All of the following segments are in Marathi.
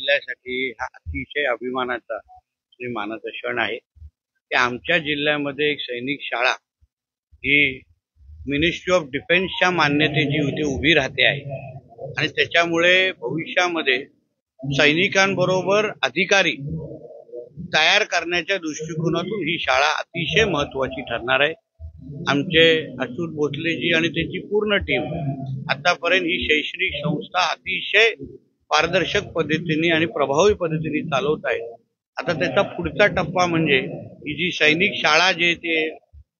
जिल्ह्यासाठी हा अतिशय अभिमानाचा आणि मानाचा क्षण आहे की आमच्या जिल्ह्यामध्ये एक सैनिक शाळा ही मिनिस्ट्री ऑफ डिफेन्सच्या मान्यतेची इथे उभी राहते आहे आणि त्याच्यामुळे भविष्यामध्ये सैनिकांबरोबर अधिकारी तयार करण्याच्या दृष्टिकोनातून ही शाळा अतिशय महत्वाची ठरणार आहे। आमचे अच्युत भोसलेजी आणि त्यांची पूर्ण टीम आतापर्यंत ही शैक्षणिक संस्था अतिशय पारदर्शक पद्धतीने आणि प्रभावी पद्धतीने चालवत आहे। आता त्याचा पुढचा टप्पा म्हणजे ही जी सैनिक शाळा जे ते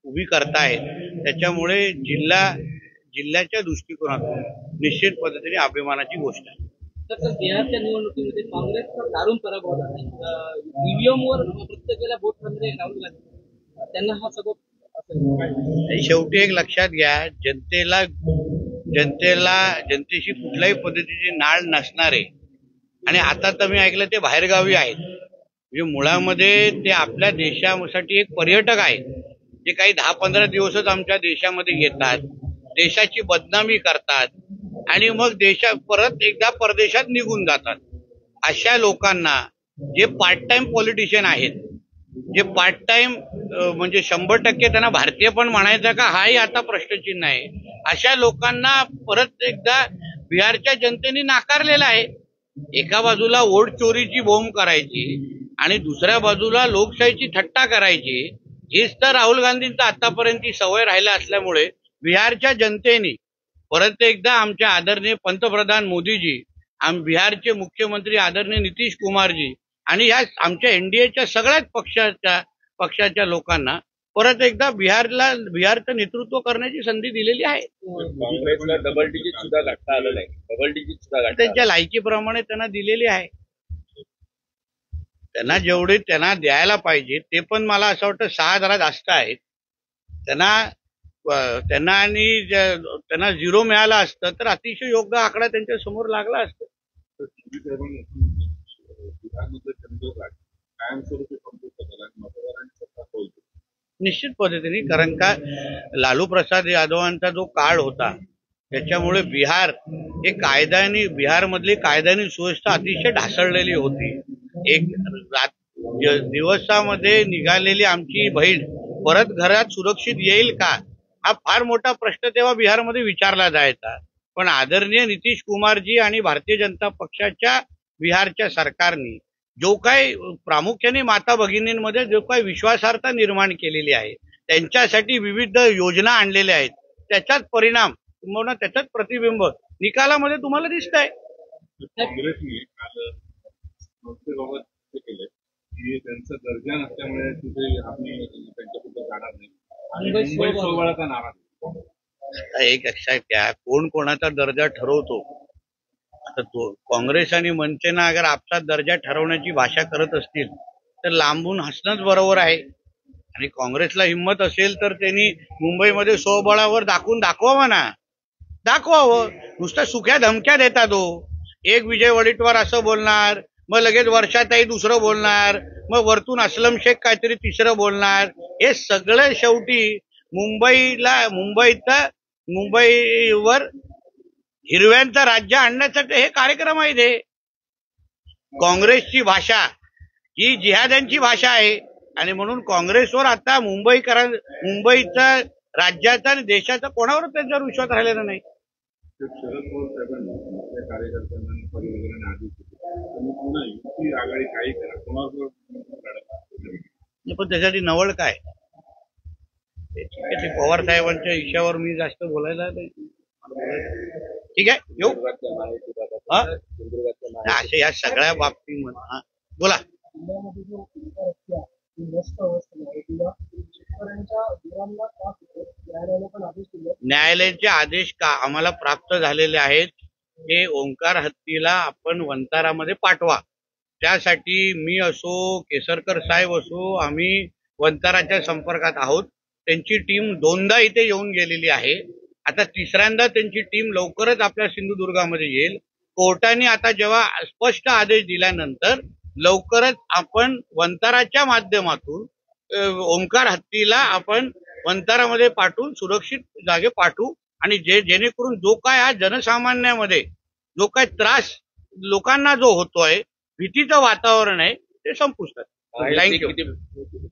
उभी करतायत त्याच्यामुळे जिल्ह्याच्या दृष्टिकोनातून निश्चित पद्धतीने अभिमानाची गोष्ट आहे। तर बिहारच्या निवडणुकीमध्ये काँग्रेसचा दारुण पराभव झाला। ईव्हीएमवर प्रत्येकाला वोट करणारे राहुल गांधी त्यांना हा सगळं शेवटी एक लक्षात घ्या, जनतेशी कुठल्याही पद्धतीची नाळ नसणारे आणि आता तर मी ऐकलं ते बाहेरगावी आहेत, म्हणजे मुळामध्ये ते आपल्या देशासाठी एक पर्यटक आहेत जे काही 10-15 दिवसच आमच्या देशामध्ये येतात, देशाची बदनामी करतात आणि मग परत एकदा परदेशात निघून जातात। अशा लोकांना जे पार्ट टाइम पॉलिटिशियन आहेत, जे पार्ट टाइम म्हणजे 100% त्यांना भारतीय पण म्हणायचं का हाही आता प्रश्नचिन्ह आहे, अशा लोकांना परत एकदा बिहारच्या जनतेने नाकारलेलं आहे। एका बाजूला वोट चोरीची बोंब करायची आणि दुसऱ्या बाजूला लोकशाहीची थट्टा करायची, हीच तर राहुल गांधींचा आतापर्यंतची सवय राहिला असल्यामुळे बिहारच्या जनतेने परत एकदा आमच्या आदरणीय पंतप्रधान मोदीजी, बिहारचे मुख्यमंत्री आदरणीय नितीश कुमारजी आणि या आमच्या एनडीएच्या सगळ्याच पक्षाच्या लोकांना परत एकदा बिहारचं नेतृत्व करण्याची संधी दिलेली आहे। काँग्रेसला डबल डिजिट सुद्धा गाठता आलं नाही, डबल डिजिट सुद्धा त्यांच्या लायकीप्रमाणे त्यांना दिलेली आहे। त्यांना जेवढे त्यांना द्यायला पाहिजे ते पण मला असं वाटतं 6 जरा जास्त आहेत। त्यांना 0 मिळाला असतं तर अतिशय योग्य आकडा त्यांच्या समोर लागला असतं। निश्चित पद्धतीने, कारण का लालू प्रसाद यादवांचा जो काळ होता त्याच्यामुळे बिहारमधली कायद्याने सुव्यवस्था अतिशय ढासळलेली होती। एक दिवसामध्ये निघालेली आमची बहीण परत घरात सुरक्षित येईल का, हा फार मोठा प्रश्न तेव्हा बिहारमध्ये विचारला जायचा। पण आदरणीय नितीश कुमारजी आणि भारतीय जनता पक्षाच्या बिहारच्या सरकारने जो काही प्रामुख्याने माता भगिनींमध्ये जो काही विश्वासार्हता निर्माण केलेली आहे, त्यांच्यासाठी विविध योजना आणलेल्या आहेत, त्याचाच परिणाम तुम्हाला त्याचाच प्रतिबिंब निकालामध्ये तुम्हाला दिसत आहे। काँग्रेसने काल संस्थेबाबत केलं की त्यांचा दर्जा नसल्यामुळे तिथे आम्ही त्यांच्याबद्दल जाणार नाही आणि मुंबई सोबळाचा नारा। एक लक्षात घ्या, कोण कोणाचा दर्जा ठरवतो। आता काँग्रेस आणि मनसेनं अगर आपला दर्जा ठरवण्याची भाषा करत असतील तर लांबून हसणंच बरोबर आहे। आणि काँग्रेसला हिंमत असेल तर त्यांनी मुंबईमध्ये स्वबळावर दाखवावं ना, दाखवावं। नुसतं सुख्या धमक्या देतात हो। एक विजय वडेट्टीवार असं बोलणार, मग लगेच वर्षाताई दुसरं बोलणार, मग वरतून असलम शेख काहीतरी तिसरं बोलणार। हे सगळं शेवटी मुंबईवर हिरव्यांचं राज्य आणण्यासाठी हे कार्यक्रम आहेत। हे काँग्रेसची भाषा ही जिहाद्यांची भाषा आहे आणि म्हणून काँग्रेसवर आता मुंबईचा राज्याचा आणि देशाचा कोणावर त्यांच्यावर विश्वास राहिलेला नाही। शरद पवार साहेबांनी आपल्या कार्यकर्त्यांना परिवर्तनाने आदेश दिले पुन्हा युती आघाडी काही करा, कोणावर पण त्यासाठी नवळ काय, ते पवार साहेबांच्या विषयावर मी जास्त बोलायला नाही। ठीक आहे, येऊ असे या सगळ्या बाबतीमध्ये बोला। न्यायालयाचे आदेश का आम्हाला प्राप्त झालेले आहेत, हे ओंकार हत्तीला आपण वंतारामध्ये पाठवा। त्यासाठी मी असो, केसरकर साहेब असो, आम्ही वंताराच्या संपर्कात आहोत। त्यांची टीम 2दा इथे येऊन गेलेली आहे, आता 3ऱ्यांदा त्यांची टीम लवकरच आपल्या सिंधुदुर्गामध्ये येईल। कोर्टाने आता जेव्हा स्पष्ट आदेश दिल्यानंतर लवकरच आपण वंताराच्या माध्यमातून ओंकार हत्तीला आपण वंतारामध्ये पाठवून सुरक्षित जागे पाठवू आणि जेणेकरून जो काय हा जनसामान्यामध्ये जो काय त्रास लोकांना जो होतोय भीतीचं वातावरण आहे ते संपुष्टात. थँक्यू.